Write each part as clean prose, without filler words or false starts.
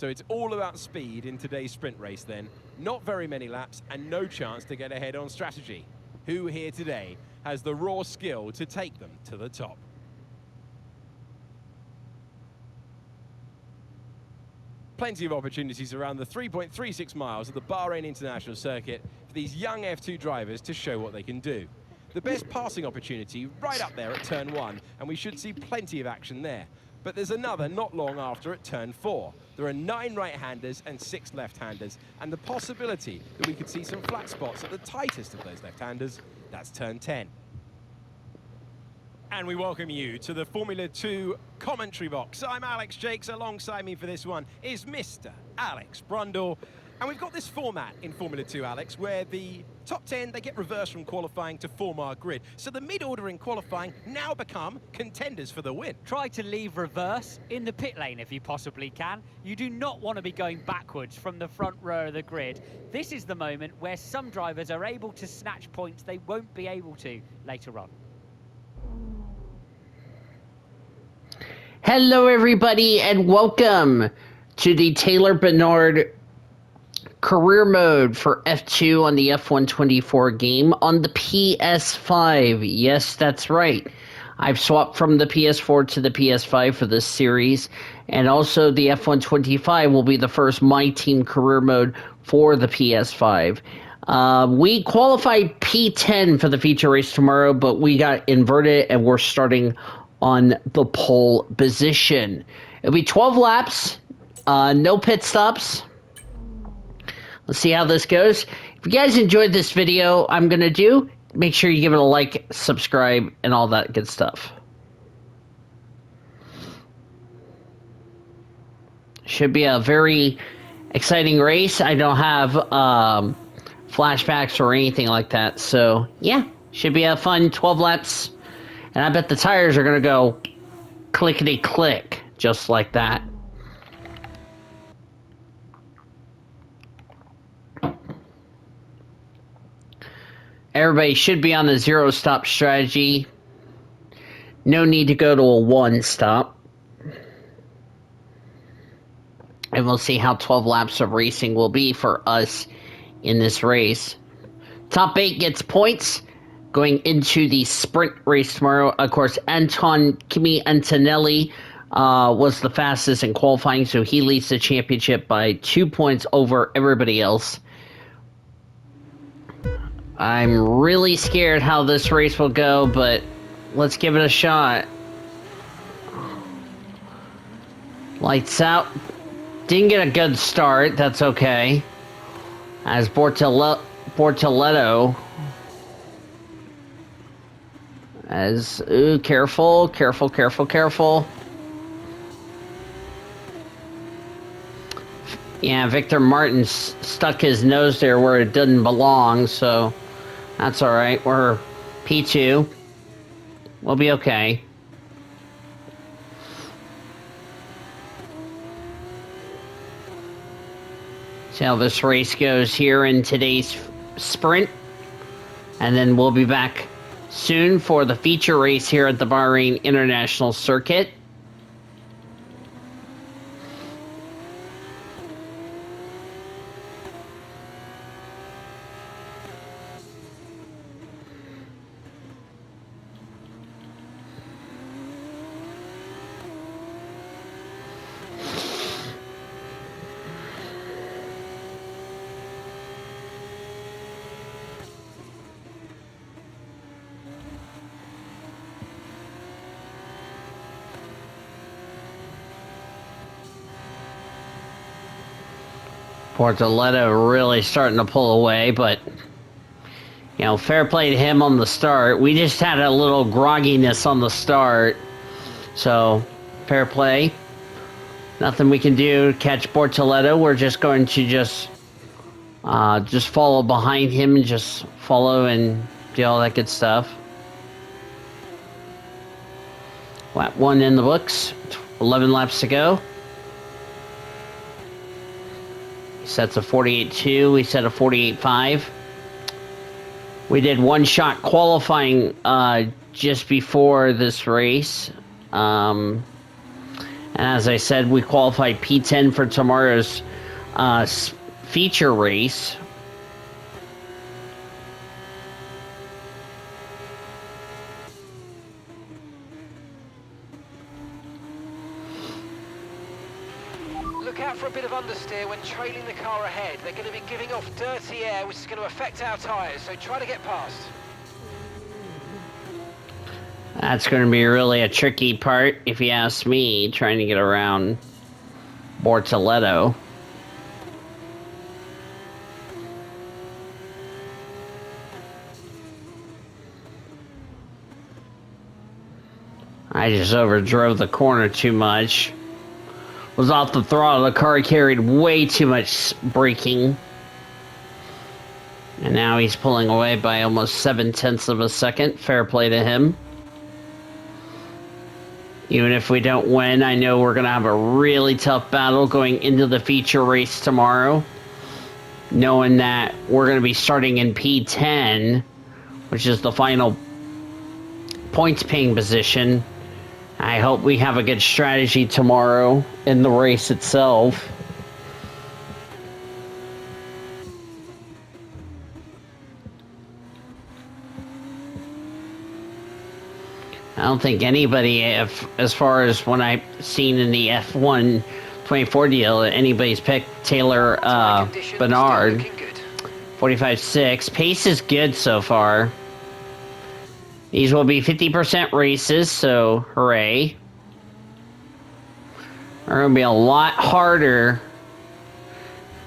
So it's all about speed in today's sprint race then. Not very many laps and no chance to get ahead on strategy. Who here today has the raw skill to take them to the top? Plenty of opportunities around the 3.36 miles of the Bahrain International Circuit for these young F2 drivers to show what they can do. The best passing opportunity right up there at turn 1, and we should see plenty of action there. But there's another not long after at turn 4. There are 9 right-handers and 6 left-handers, and the possibility that we could see some flat spots at the tightest of those left-handers, that's turn 10. And we welcome you to the Formula 2 commentary box. I'm Alex Jakes. Alongside me for this one is Mr. Alex Brundle. And we've got this format in Formula 2, Alex, where the top 10, they get reversed from qualifying to form our grid. So the mid-order in qualifying now become contenders for the win. Try to leave reverse in the pit lane if you possibly can. You do not want to be going backwards from the front row of the grid. This is the moment where some drivers are able to snatch points they won't be able to later on. Hello everybody and welcome to the Taylor Barnard Career Mode for F2 on the F124 game on the PS5. Yes, that's right. I've swapped from the PS4 to the PS5 for this series, and also the F125 will be the first My Team Career Mode for the PS5. We qualified P10 for the feature race tomorrow, but we got inverted and we're starting on the pole position. It'll be 12 laps, no pit stops. Let's see how this goes. If you guys enjoyed this video, I'm going to do, make sure you give it a like, subscribe, and all that good stuff. Should be a very exciting race. I don't have flashbacks or anything like that. So, yeah, should be a fun 12 laps. And I bet the tires are going to go clickety-click, just like that. Everybody should be on the zero-stop strategy. No need to go to a one-stop. And we'll see how 12 laps of racing will be for us in this race. Top 8 gets points going into the sprint race tomorrow. Of course, Kimi Antonelli was the fastest in qualifying, so he leads the championship by 2 points over everybody else. I'm really scared how this race will go, but let's give it a shot. Lights out. Didn't get a good start. That's okay. As Bortoletto. Ooh, careful. Yeah, Victor Martin stuck his nose there where it didn't belong, so that's alright. We're P2. We'll be okay. See how this race goes here in today's sprint. And then we'll be back soon for the feature race here at the Bahrain International Circuit. Bortoletto really starting to pull away, but, you know, fair play to him on the start. We just had a little grogginess on the start, so fair play. Nothing we can do to catch Bortoletto. We're just going to just follow behind him and just follow and do all that good stuff. Lap 1 in the books, 11 laps to go. Sets a 48.2, we set a 48.5. We did one shot qualifying just before this race. And as I said, we qualified P10 for tomorrow's feature race. Look out for a bit of understeer when trailing the car ahead. They're going to be giving off dirty air, which is going to affect our tyres, so try to get past. That's going to be really a tricky part, if you ask me, trying to get around Bortoleto. I just overdrove the corner too much. Was off the throttle, the car carried way too much braking. And now he's pulling away by almost 0.7 of a second. Fair play to him. Even if we don't win, I know we're going to have a really tough battle going into the feature race tomorrow. Knowing that we're going to be starting in P10, which is the final points paying position. I hope we have a good strategy tomorrow in the race itself. I don't think anybody, as far as when I've seen in the F1 24 deal, anybody's picked Taylor Barnard. 45.6. Pace is good so far. These will be 50% races, so hooray. They're going to be a lot harder.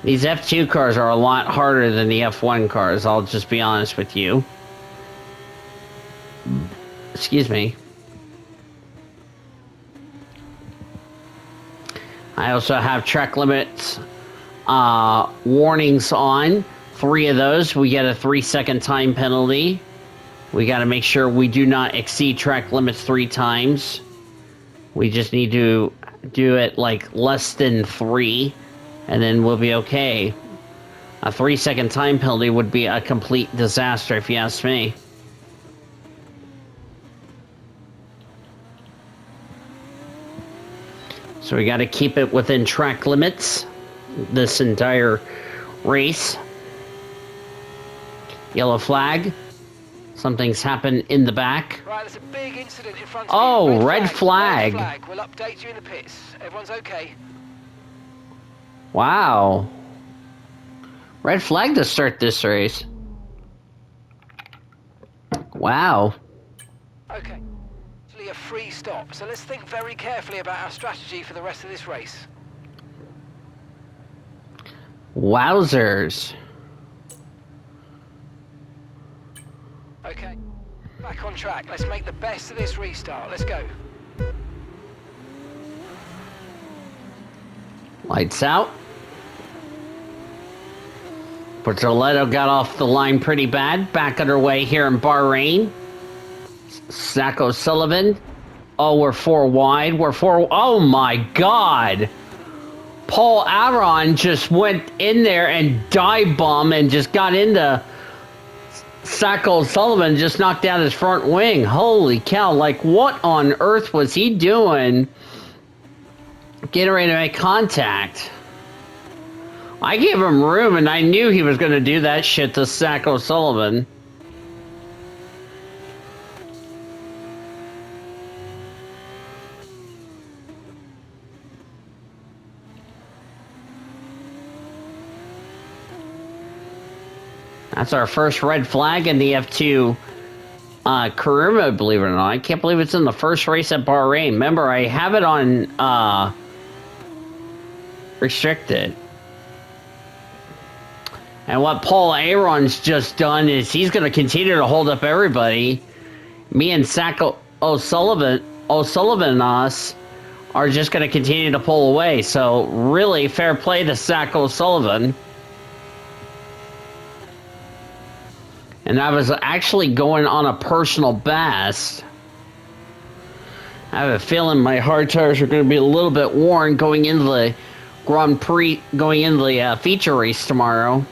These F2 cars are a lot harder than the F1 cars, I'll just be honest with you. Excuse me. I also have track limits warnings on. 3 of those, we get a 3-second time penalty. We got to make sure we do not exceed track limits 3 times. We just need to do it like less than 3, and then we'll be okay. A 3-second time penalty would be a complete disaster if you ask me. So we got to keep it within track limits this entire race. Yellow flag. Something's happened in the back. Right, there's a big incident in front of Oh, you. red flag. Red flag. We'll update you in the pits. Everyone's okay. Wow. Red flag to start this race. Wow. Okay. Actually a free stop, so let's think very carefully about our strategy for the rest of this race. Wowzers. Okay. Back on track. Let's make the best of this restart. Let's go. Lights out. Bortoleto got off the line pretty bad. Back underway here in Bahrain. Zach O'Sullivan. Oh, we're 4 wide. We're 4... Oh, my God. Paul Aron just went in there and dive bombed and just got into... Zach O'Sullivan, just knocked out his front wing. Holy cow. Like, what on earth was he doing? Getting ready to make contact. I gave him room, and I knew he was going to do that shit to Zach O'Sullivan. That's our first red flag in the F2 career mode, believe it or not. I can't believe it's in the first race at Bahrain. Remember, I have it on restricted. And what Paul Aron's just done is he's going to continue to hold up everybody. Me and Zach O'Sullivan and us are just going to continue to pull away. So really fair play to Zach O'Sullivan. And I was actually going on a personal best. I have a feeling my hard tires are going to be a little bit worn going into the Grand Prix, going into the feature race tomorrow.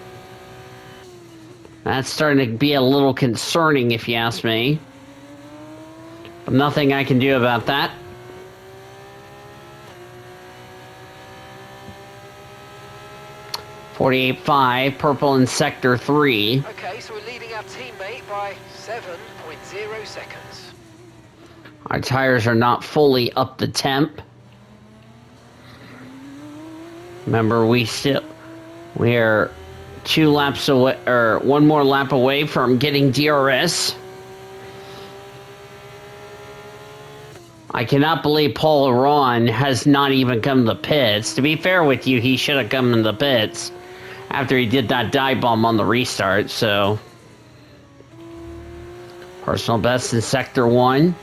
That's starting to be a little concerning, if you ask me. But nothing I can do about that. 48.5, purple in sector 3. Okay, so we're leading our teammate by 7.0 seconds. Our tires are not fully up to temp. Remember, we're 2 laps away, or 1 more lap away from getting DRS. I cannot believe Paul Aron has not even come to the pits. To be fair with you, he should have come in the pits after he did that dive bomb on the restart, so. Personal best in sector 1.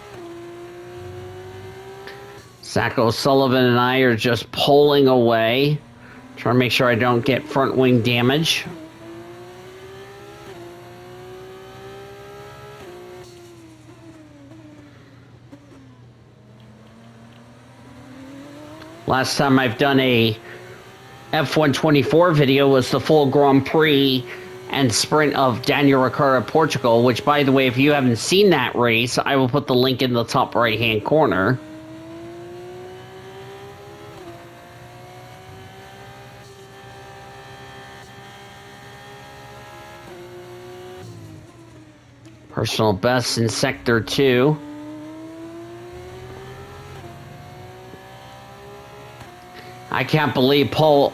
Zach O'Sullivan and I are just pulling away. Trying to make sure I don't get front wing damage. Last time I've done a F124 video was the full Grand Prix and sprint of Daniel Ricciardo, Portugal, which, by the way, if you haven't seen that race, I will put the link in the top right-hand corner. Personal best in sector 2. I can't believe Paul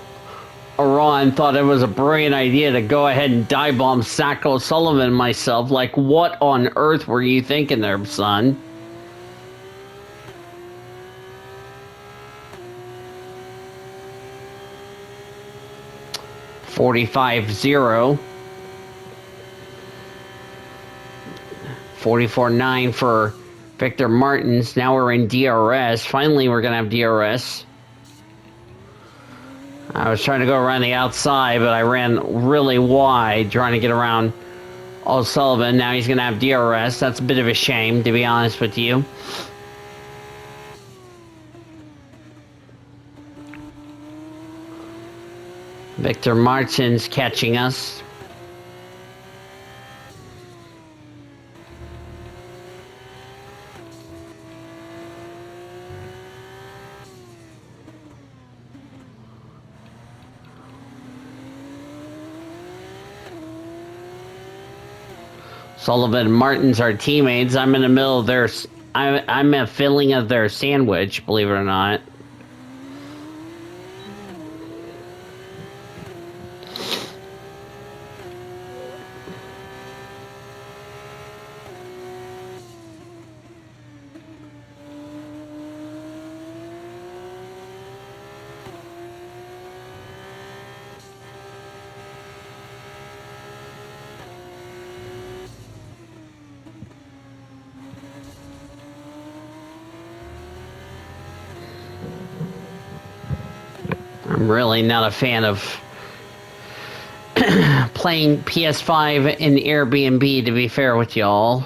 Aron thought it was a brilliant idea to go ahead and dive bomb Zach O'Sullivan and myself. Like, what on earth were you thinking there, son? .45.0. 44.9 for Victor Martins. Now we're in DRS. Finally, we're going to have DRS. I was trying to go around the outside, but I ran really wide trying to get around O'Sullivan. Now he's going to have DRS. That's a bit of a shame, to be honest with you. Victor Martins catching us. Sullivan and Martins are teammates. I'm in the middle of their... I'm a filling of their sandwich, believe it or not. I'm really not a fan of playing PS5 in Airbnb, to be fair with y'all.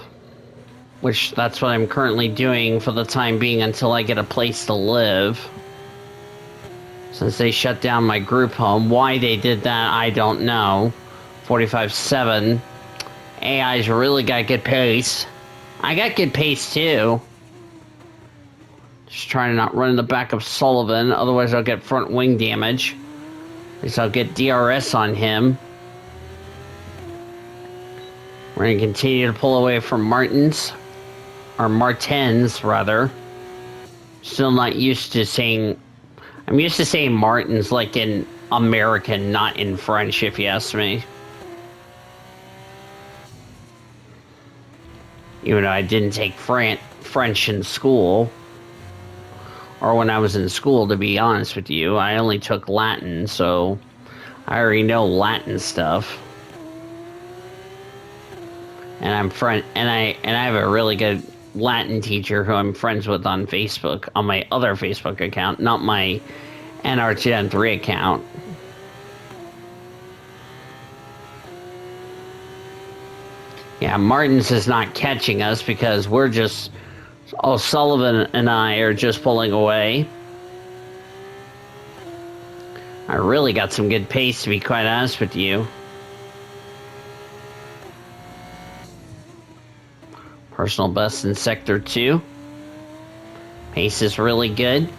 Which, that's what I'm currently doing for the time being until I get a place to live. Since they shut down my group home. Why they did that, I don't know. 45.7. AI's really got good pace. I got good pace too. Just trying to not run in the back of Sullivan, otherwise I'll get front wing damage. At least I'll get DRS on him. We're going to continue to pull away from Martins. Or Martins, rather. Still not used to saying... I'm used to saying Martins like in American, not in French, if you ask me. Even though I didn't take French in school. Or when I was in school, to be honest with you. I only took Latin, so I already know Latin stuff. And I have a really good Latin teacher who I'm friends with on Facebook, on my other Facebook account, not my NR2003 account. Yeah, Martins is not catching us because we're just... O'Sullivan and I are just pulling away. I really got some good pace, to be quite honest with you. Personal best in Sector 2. Pace is really good.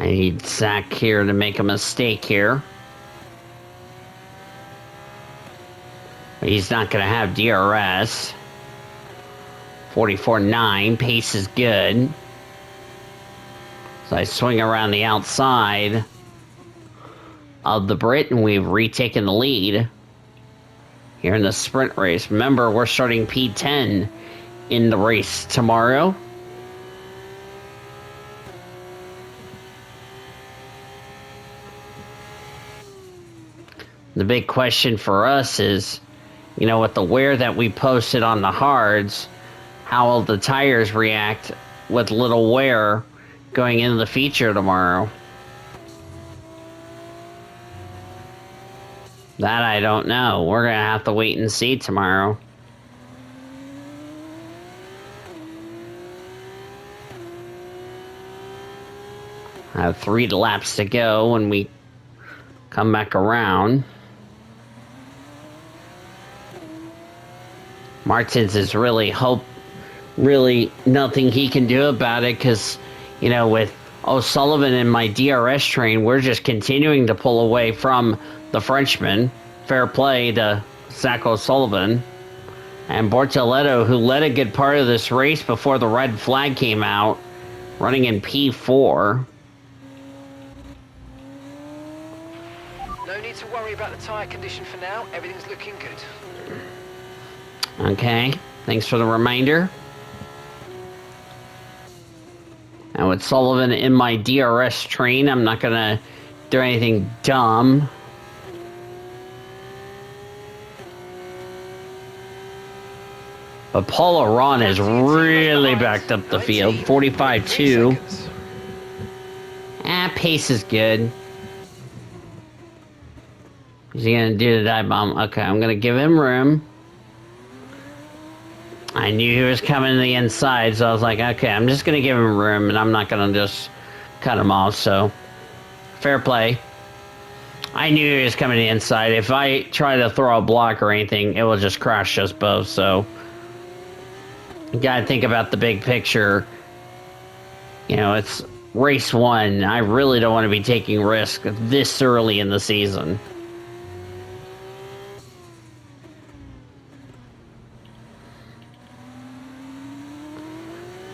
I need Zach here to make a mistake here. He's not going to have DRS. 44.9, pace is good. So I swing around the outside of the Brit, and we've retaken the lead here in the sprint race. Remember, we're starting P10 in the race tomorrow. The big question for us is, you know, with the wear that we posted on the hards, how will the tires react with little wear going into the feature tomorrow? That I don't know. We're going to have to wait and see tomorrow. I have 3 laps to go when we come back around. Martins is really nothing he can do about it, because, you know, with O'Sullivan and my DRS train, we're just continuing to pull away from the Frenchman. Fair play to Zach O'Sullivan. And Bortoletto, who led a good part of this race before the red flag came out, running in P4. No need to worry about the tyre condition for now. Everything's looking good. Okay, thanks for the reminder. Now with Sullivan in my DRS train, I'm not gonna do anything dumb. But Paul Aron has really backed up the field. 45.2. Pace is good. Is he gonna do the dive bomb? Okay, I'm gonna give him room. I knew he was coming to the inside, so I was like, okay, I'm just gonna give him room, and I'm not gonna just cut him off, so fair play. I knew he was coming to the inside. If I try to throw a block or anything, it will just crash us both, so you gotta think about the big picture. You know, it's race 1. I really don't want to be taking risk this early in the season.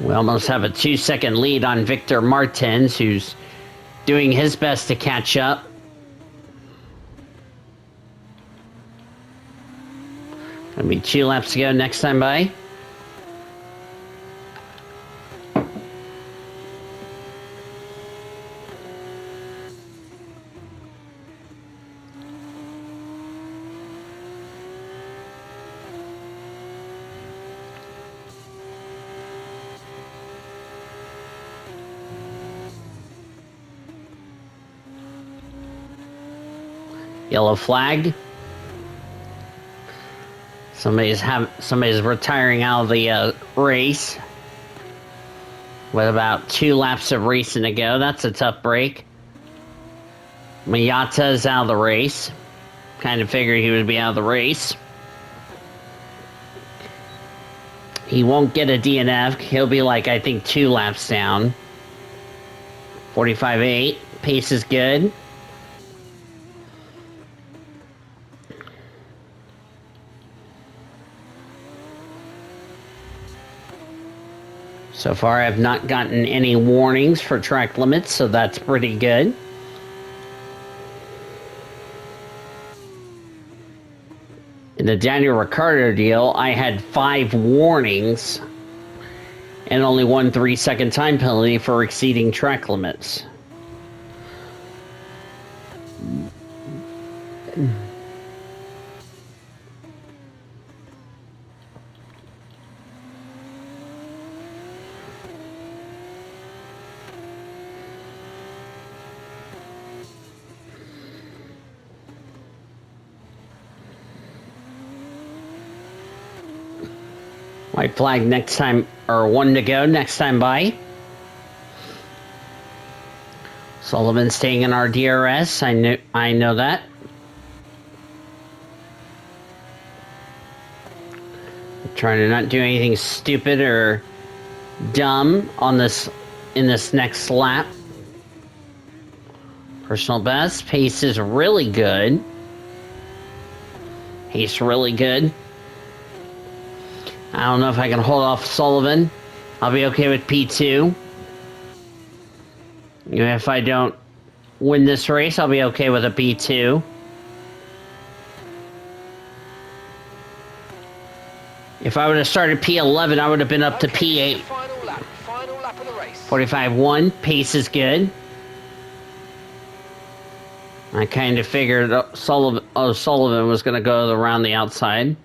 We almost have a 2-second lead on Victor Martins, who's doing his best to catch up. Gonna be 2 laps to go next time by. Yellow flag. Somebody's retiring out of the race with about 2 laps of racing to go. That's a tough break. Mayata's out of the race. Kind of figured he would be out of the race. He won't get a DNF. He'll be like, I think, 2 laps down. 45.8. Pace is good. So far, I've not gotten any warnings for track limits, so that's pretty good. In the Daniel Ricciardo deal, I had 5 warnings and only 1 3-second time penalty for exceeding track limits. White flag next time, or 1 to go next time by. Sullivan staying in our DRS. I know that. Trying to not do anything stupid or dumb on this in this next lap. Personal best. Pace is really good. Pace really good. I don't know if I can hold off Sullivan. I'll be okay with P2. Even if I don't win this race, I'll be okay with a P2. If I would have started P11, I would have been up to P8. Final lap of the race. 45.1. Pace is good. I kind of figured Sullivan was going to go around the outside.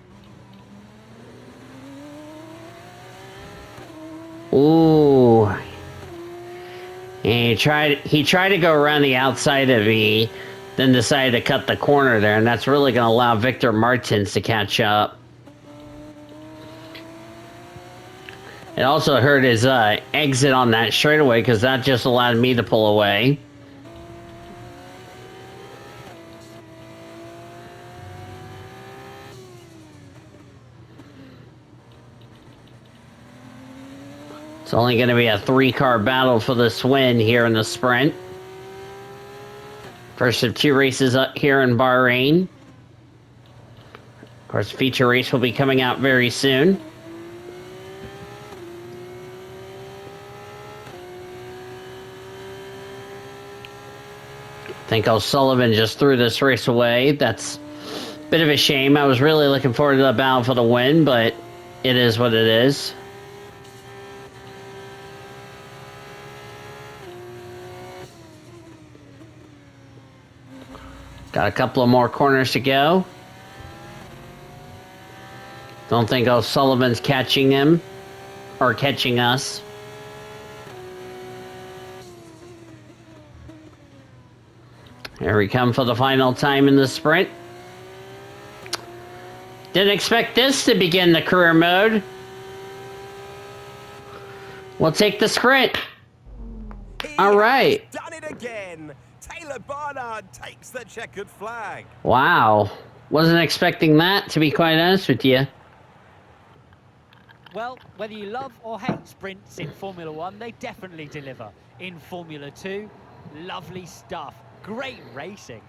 Ooh. And he tried to go around the outside of me, then decided to cut the corner there, and that's really going to allow Victor Martins to catch up. It also hurt his exit on that straightaway, because that just allowed me to pull away. It's only going to be a 3-car battle for this win here in the sprint. First of 2 races up here in Bahrain. Of course, feature race will be coming out very soon. I think O'Sullivan just threw this race away. That's a bit of a shame. I was really looking forward to the battle for the win, but it is what it is. Got a couple of more corners to go. Don't think O'Sullivan's catching him, or catching us. Here we come for the final time in the sprint. Didn't expect this to begin the career mode. We'll take the sprint. All right. Done it again. Taylor Barnard takes the checkered flag. Wow. Wasn't expecting that, to be quite honest with you. Well, whether you love or hate sprints in Formula 1, they definitely deliver. In Formula 2, lovely stuff. Great racing.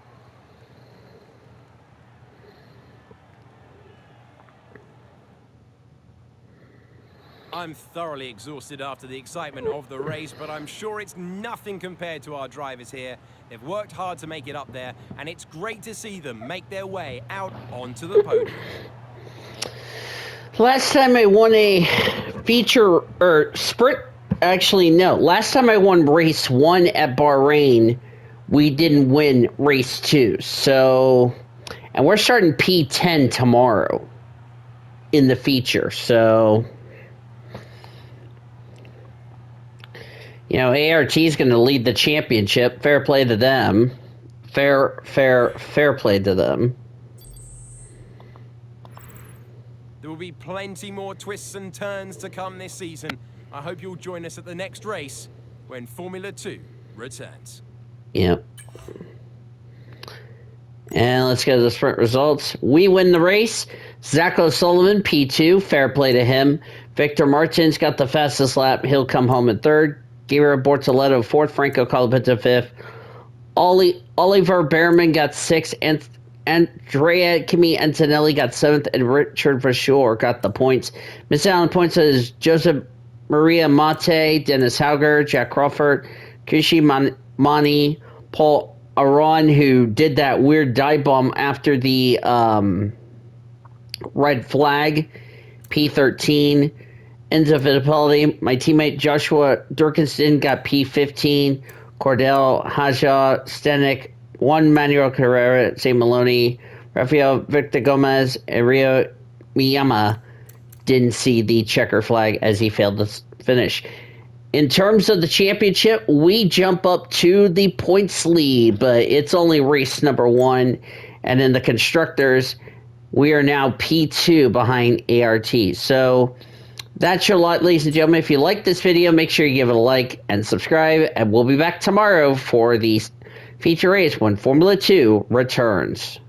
I'm thoroughly exhausted after the excitement of the race, but I'm sure it's nothing compared to our drivers here. They've worked hard to make it up there, and it's great to see them make their way out onto the podium. Last time I won a feature or sprint, actually no. Last time I won race 1 at Bahrain, we didn't win race 2. So, and we're starting P10 tomorrow in the feature. So, you know, ART is going to lead the championship. Fair play to them. Fair play to them. There will be plenty more twists and turns to come this season. I hope you'll join us at the next race when Formula 2 returns. Yep. And let's get to the sprint results. We win the race. Zach O'Sullivan, P2. Fair play to him. Victor Martins got the fastest lap. He'll come home in 3rd. Gabriel Bortoletto, 4th. Franco Colapinto, 5th. Oliver Behrman got 6th. And Andrea Kimi Antonelli got 7th. And Richard Verschoor got the points. Missing out on points is Joseph Maria Mate, Dennis Hauger, Jack Crawford, Kishi Mani, Paul Aron, who did that weird dive bomb after the red flag, P13. Enzo Fittipaldi, my teammate Joshua Durkinston got P15. Cordell, Haja, Stenik, 1 Manuel Carrera, St. Maloney, Rafael Victor Gomez, and Rio Miyama didn't see the checker flag as he failed to finish. In terms of the championship, we jump up to the points lead, but it's only race number 1. And in the constructors, we are now P2 behind ART. So that's your lot, ladies and gentlemen. If you like this video, make sure you give it a like and subscribe. And we'll be back tomorrow for the feature race when Formula 2 returns.